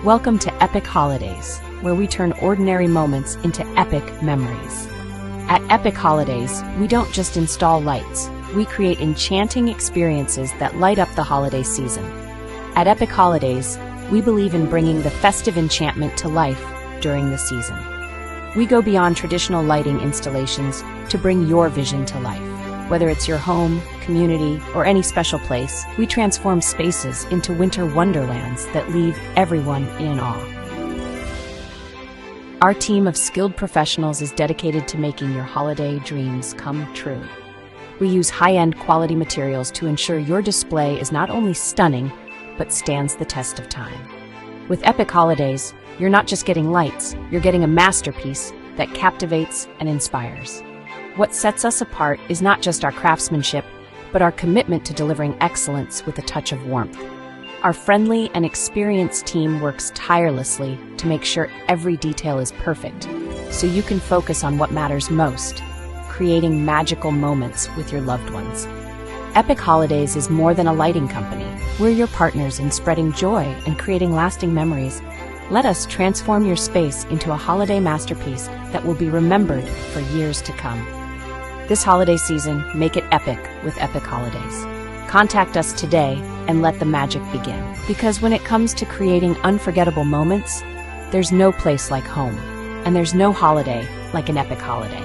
Welcome to Epic Holidays, where we turn ordinary moments into epic memories. At Epic Holidays, we don't just install lights, we create enchanting experiences that light up the holiday season. At Epic Holidays, we believe in bringing the festive enchantment to life during the season. We go beyond traditional lighting installations to bring your vision to life. Whether it's your home, community, or any special place, we transform spaces into winter wonderlands that leave everyone in awe. Our team of skilled professionals is dedicated to making your holiday dreams come true. We use high-end quality materials to ensure your display is not only stunning, but stands the test of time. With Epic Holidays, you're not just getting lights, you're getting a masterpiece that captivates and inspires. What sets us apart is not just our craftsmanship, but our commitment to delivering excellence with a touch of warmth. Our friendly and experienced team works tirelessly to make sure every detail is perfect, so you can focus on what matters most, creating magical moments with your loved ones. Epic Holidays is more than a lighting company. We're your partners in spreading joy and creating lasting memories. Let us transform your space into a holiday masterpiece that will be remembered for years to come. This holiday season, make it epic with Epic Holidays. Contact us today and let the magic begin. Because when it comes to creating unforgettable moments, there's no place like home, and there's no holiday like an Epic Holiday.